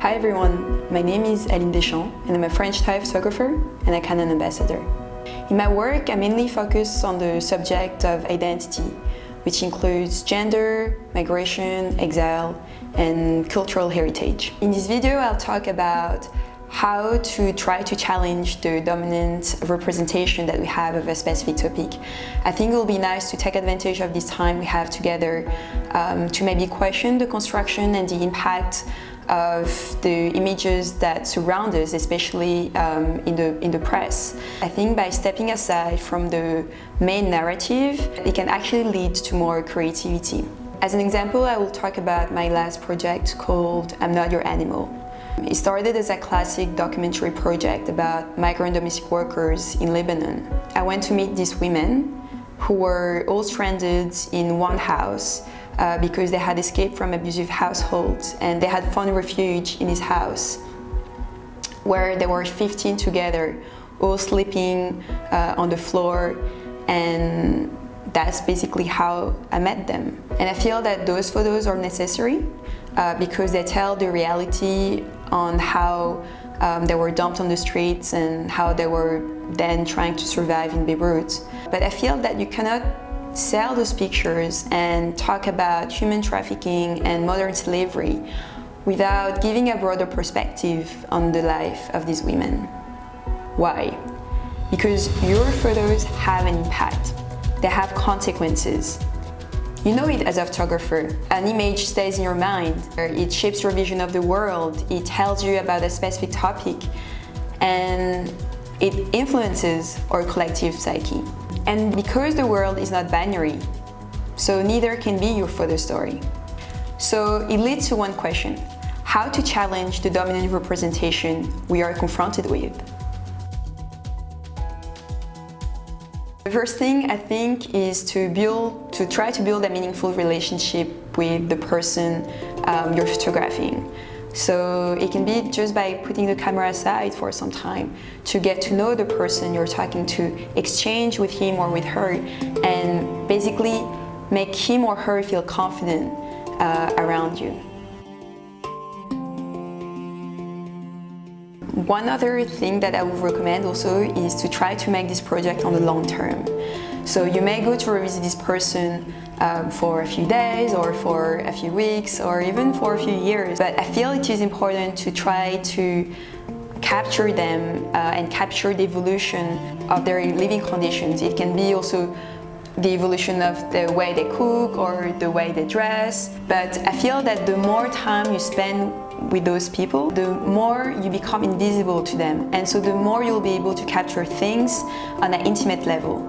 Hi everyone, my name is Aline Deschamps and I'm a French Thai photographer and a Canon ambassador. In my work, I mainly focus on the subject of identity, which includes gender, migration, exile, and cultural heritage. In this video, I'll talk about how to try to challenge the dominant representation that we have of a specific topic. I think it will be nice to take advantage of this time we have together to maybe question the construction and the impact of the images that surround us, especially in the press. I think by stepping aside from the main narrative, it can actually lead to more creativity. As an example, I will talk about my last project called I'm Not Your Animal. It started as a classic documentary project about migrant domestic workers in Lebanon. I went to meet these women who were all stranded in one house because they had escaped from abusive households and they had found refuge in this house where they were 15 together, all sleeping on the floor, and that's basically how I met them. And I feel that those photos are necessary because they tell the reality on how they were dumped on the streets and how they were then trying to survive in Beirut. But I feel that you cannot sell those pictures and talk about human trafficking and modern slavery without giving a broader perspective on the life of these women. Why? Because your photos have an impact. They have consequences. You know it as a photographer. An image stays in your mind. It shapes your vision of the world. It tells you about a specific topic, and it influences our collective psyche. And because the world is not binary, so neither can be your photo story. So it leads to one question: how to challenge the dominant representation we are confronted with? The first thing I think is to try to build a meaningful relationship with the person you're photographing. So it can be just by putting the camera aside for some time to get to know the person you're talking to, exchange with him or with her, and basically make him or her feel confident around you. One other thing that I would recommend also is to try to make this project on the long term. So you may go to revisit this person for a few days or for a few weeks or even for a few years. But I feel it is important to try to capture them and capture the evolution of their living conditions. It can be also the evolution of the way they cook or the way they dress. But I feel that the more time you spend with those people, the more you become invisible to them. And so the more you'll be able to capture things on an intimate level.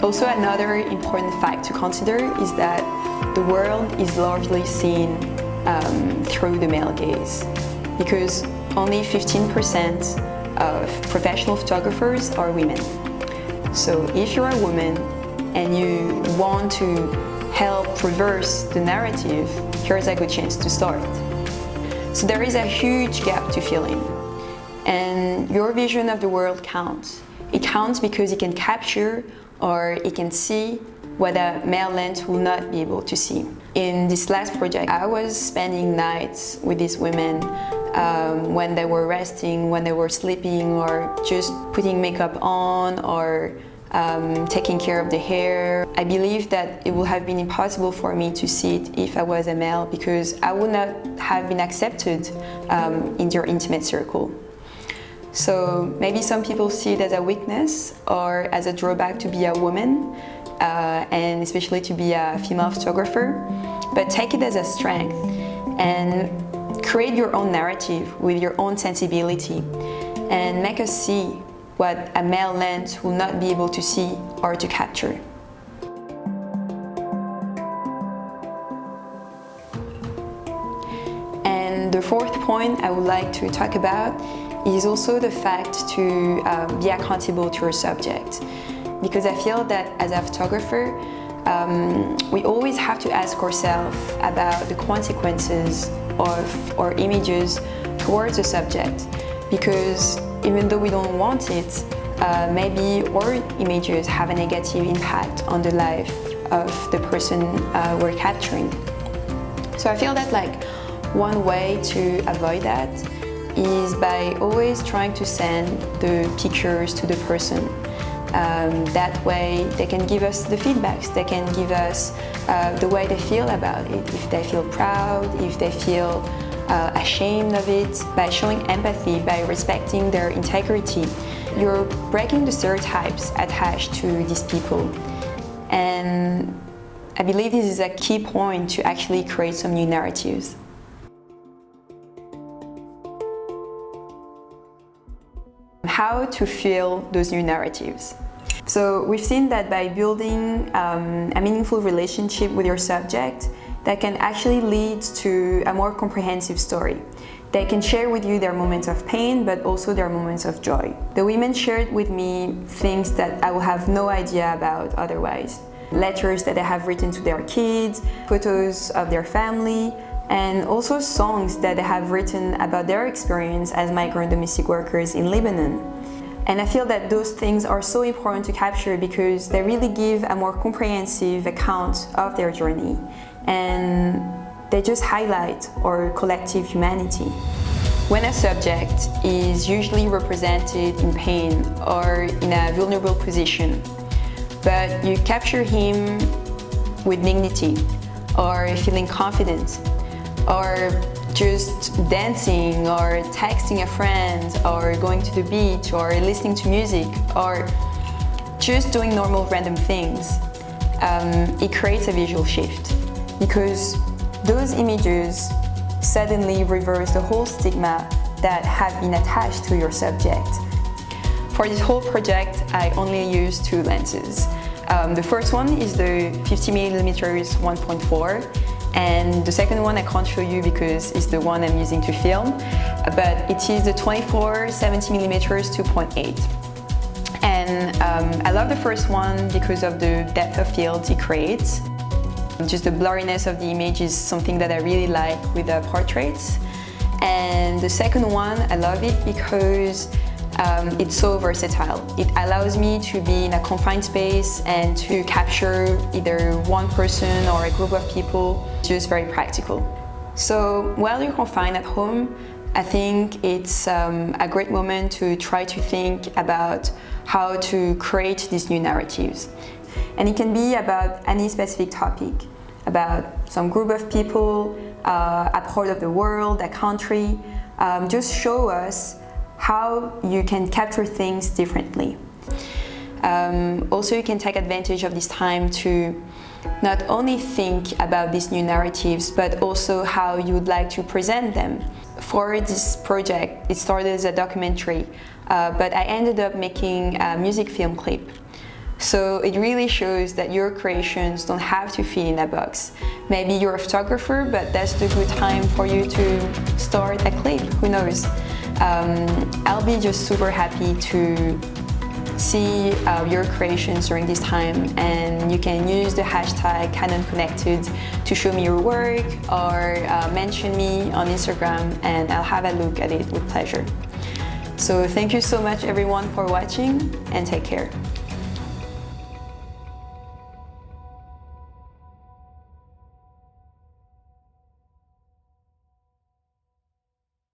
Also, another important fact to consider is that the world is largely seen through the male gaze, because only 15% of professional photographers are women. So if you're a woman and you want to help reverse the narrative, here's a good chance to start. So there is a huge gap to fill in, and your vision of the world counts. It counts because it can capture or it can see what a male lens will not be able to see. In this last project, I was spending nights with these women when they were resting, when they were sleeping, or just putting makeup on, or taking care of the hair. I believe that it would have been impossible for me to see it if I was a male, because I would not have been accepted in their intimate circle. So maybe some people see it as a weakness or as a drawback to be a woman, and especially to be a female photographer, but take it as a strength and create your own narrative with your own sensibility and make us see what a male lens will not be able to see or to capture. And the fourth point I would like to talk about is also the fact to be accountable to your subject. Because I feel that as a photographer, we always have to ask ourselves about the consequences of our images towards the subject. Because even though we don't want it, maybe our images have a negative impact on the life of the person we're capturing. So I feel that like one way to avoid that is by always trying to send the pictures to the person. That way they can give us the feedbacks, they can give us the way they feel about it, if they feel proud, if they feel ashamed of it. By showing empathy, by respecting their integrity, you're breaking the stereotypes attached to these people. And I believe this is a key point to actually create some new narratives. How to fill those new narratives. So we've seen that by building a meaningful relationship with your subject, that can actually lead to a more comprehensive story. They can share with you their moments of pain, but also their moments of joy. The women shared with me things that I will have no idea about otherwise. Letters that they have written to their kids, photos of their family, and also songs that they have written about their experience as migrant domestic workers in Lebanon. And I feel that those things are so important to capture because they really give a more comprehensive account of their journey. And they just highlight our collective humanity. When a subject is usually represented in pain or in a vulnerable position, but you capture him with dignity, or feeling confident, or just dancing, or texting a friend, or going to the beach, or listening to music, or just doing normal random things, it creates a visual shift. Because those images suddenly reverse the whole stigma that have been attached to your subject. For this whole project, I only used two lenses. The first one is the 50mm 1.4, and the second one I can't show you because it's the one I'm using to film, but it is the 24 70mm 2.8. And I love the first one because of the depth of field it creates. Just the blurriness of the image is something that I really like with the portraits. And the second one, I love it because it's so versatile. It allows me to be in a confined space and to capture either one person or a group of people, just very practical. So while you're confined at home, I think it's a great moment to try to think about how to create these new narratives. And it can be about any specific topic, about some group of people, a part of the world, a country. Just show us how you can capture things differently. Also, you can take advantage of this time to not only think about these new narratives, but also how you would like to present them. For this project, it started as a documentary, but I ended up making a music film clip. So it really shows that your creations don't have to fit in a box. Maybe you're a photographer, but that's the good time for you to start a clip, who knows? I'll be just super happy to see your creations during this time, and you can use the hashtag CanonConnected to show me your work or mention me on Instagram, and I'll have a look at it with pleasure. So thank you so much everyone for watching, and take care.